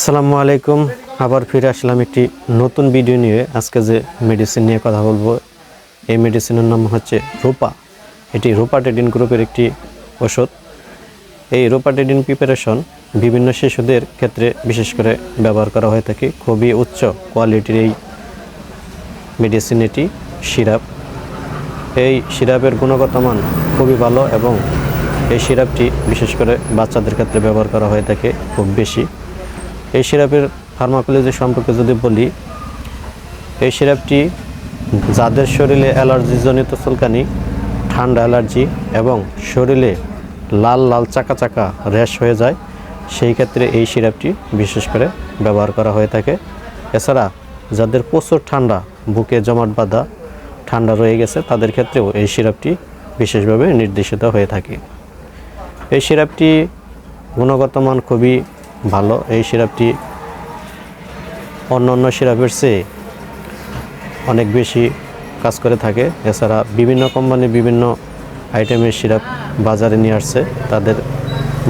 আসসালামু আলাইকুম। আবার ফিরে আসলাম একটি নতুন ভিডিও নিয়ে। আজকে যে মেডিসিন নিয়ে কথা বলবো, এই মেডিসিনের নাম হচ্ছে রোপা। এটি রোপাটেডিন গ্রুপের একটি ওষুধ। এই রোপাটেডিন প্রিপারেশন বিভিন্ন শিশুদের ক্ষেত্রে বিশেষ করে ব্যবহার করা হয়ে থাকে। খুবই উচ্চ কোয়ালিটির এই মেডিসিন, এটি সিরাপ। এই সিরাপের গুণগত মান খুবই ভালো এবং এই সিরাপটি বিশেষ করে বাচ্চাদের ক্ষেত্রে ব্যবহার করা হয়ে থাকে খুব বেশি। এই সিরাপের ফার্মাকোলজি সম্পর্কে যদি বলি, এই সিরাপটি যাদের শরীরে অ্যালার্জিজনিত চুলকানি, ঠান্ডা অ্যালার্জি এবং শরীরে লাল লাল চাকা চাকা র্যাশ হয়ে যায়, সেই ক্ষেত্রে এই সিরাপটি বিশেষ করে ব্যবহার করা হয়ে থাকে। এছাড়া যাদের প্রচুর ঠান্ডা, বুকে জমাট বাঁধা ঠান্ডা রয়ে গেছে, তাদের ক্ষেত্রেও এই সিরাপটি বিশেষভাবে নির্দেশিত হয়ে থাকে। এই সিরাপটি গুণগত মান খুবই ভালো। এই সিরাপটি অন্য সিরাপের চেয়ে অনেক বেশি কাজ করে থাকে। এছাড়া বিভিন্ন কোম্পানি বিভিন্ন আইটেমের সিরাপ বাজারে নিয়ে আসছে, তাদের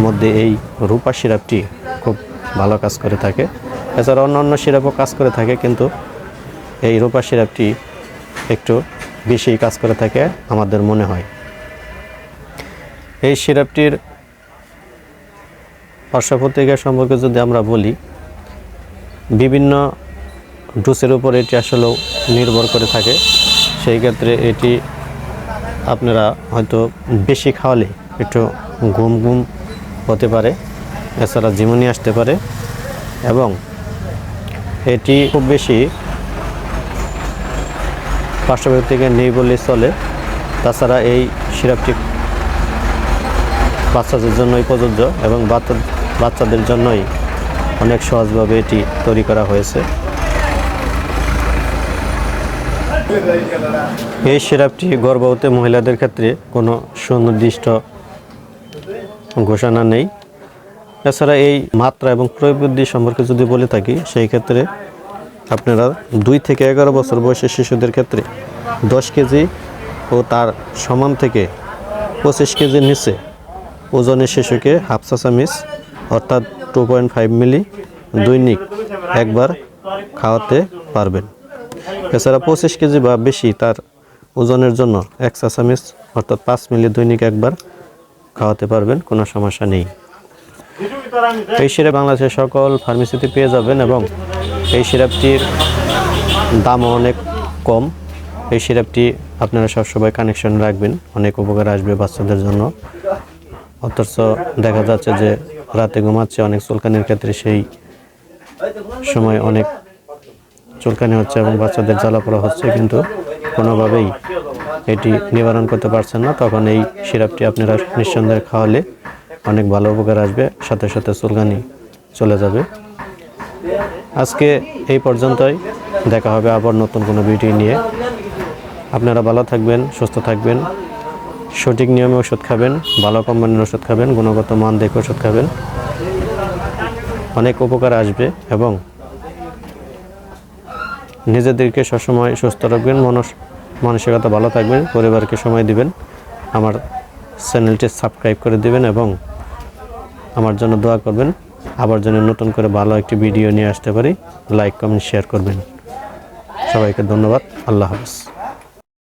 মধ্যে এই রূপা সিরাপটি খুব ভালো কাজ করে থাকে। এছাড়া অন্য সিরাপও কাজ করে থাকে, কিন্তু এই রূপা সিরাপটি একটু বেশি কাজ করে থাকে আমাদের মনে হয়। এই সিরাপটির পার্শ্ব প্রতিক্রিয়া সম্পর্কে যদি আমরা বলি, বিভিন্ন ডোজের উপর এটি আসলেও নির্ভর করে থাকে। সেই ক্ষেত্রে এটি আপনারা হয়তো বেশি খাওয়ালে একটু ঘুম হতে পারে, এছাড়া ঝিমুনি আসতে পারে এবং এটি খুব বেশি পার্শ্ব প্রতিক্রিয়া নেই বললেই চলে। তাছাড়া এই সিরাপটি বাচ্চাদের জন্যই প্রযোজ্য এবং বাচ্চাদের জন্যই অনেক সহজভাবে এটি তৈরি করা হয়েছে। এই সিরাপটি গর্ভবতী মহিলাদের ক্ষেত্রে কোনো সুনির্দিষ্ট ঘোষণা নেই। এছাড়া এই মাত্রা এবং প্রয়োগ বুদ্ধি সম্পর্কে যদি বলে থাকি, সেই ক্ষেত্রে আপনারা 2 থেকে 11 বছর বয়সের শিশুদের ক্ষেত্রে 10 কেজি ও তার সমান থেকে 25 কেজির নিচে ওজনের শিশুকে হাফ চা চামচ অর্থাৎ 2.5 মিলি দৈনিক একবার খাওয়াতে পারবেন। এছাড়া 25 কেজি বা বেশি তার ওজনের জন্য 1 চা চামচ অর্থাৎ 5 মিলি দৈনিক একবার খাওয়াতে পারবেন, কোনো সমস্যা নেই। এই সিরাপ বাংলাদেশের সকল ফার্মেসিতে পেয়ে যাবেন এবং এই সিরাপটির দামও অনেক কম। এই সিরাপটি আপনারা সবসময় কানেকশন রাখবেন, অনেক উপকার আসবে বাচ্চাদের জন্য। অথচ দেখা যাচ্ছে যে রাতে ঘুমাচ্ছে, অনেক চুলকানির ক্ষেত্রে সেই সময় অনেক চুলকানি হচ্ছে এবং বাচ্চাদের জ্বালাপোড়া হচ্ছে, কিন্তু কোনোভাবেই এটি নিবারণ করতে পারছেন না। তখন এই সিরাপটি আপনারা নিঃসন্দেহে খাওয়ালে অনেক ভালো উপকার আসবে, সাথে সাথে চুলকানি চলে যাবে। আজকে এই পর্যন্তই, দেখা হবে আবার নতুন কোনো ভিডিও নিয়ে। আপনারা ভালো থাকবেন, সুস্থ থাকবেন, সঠিক নিয়মে ওষুধ খাবেন, ভালো কোম্পানির ওষুধ খাবেন, গুণগত মান দেখে ওষুধ খাবেন, অনেক উপকার আসবে এবং নিজেদেরকে সবসময় সুস্থ রাখবেন, মানসিকতা ভালো থাকবেন, পরিবারকে সময় দিবেন। আমার চ্যানেলটি সাবস্ক্রাইব করে দিবেন এবং আমার জন্য দোয়া করবেন। আবার যেন নতুন করে ভালো একটি ভিডিও নিয়ে আসতে পারি। লাইক, কমেন্ট, শেয়ার করবেন। সবাইকে ধন্যবাদ। আল্লাহ হাফেজ।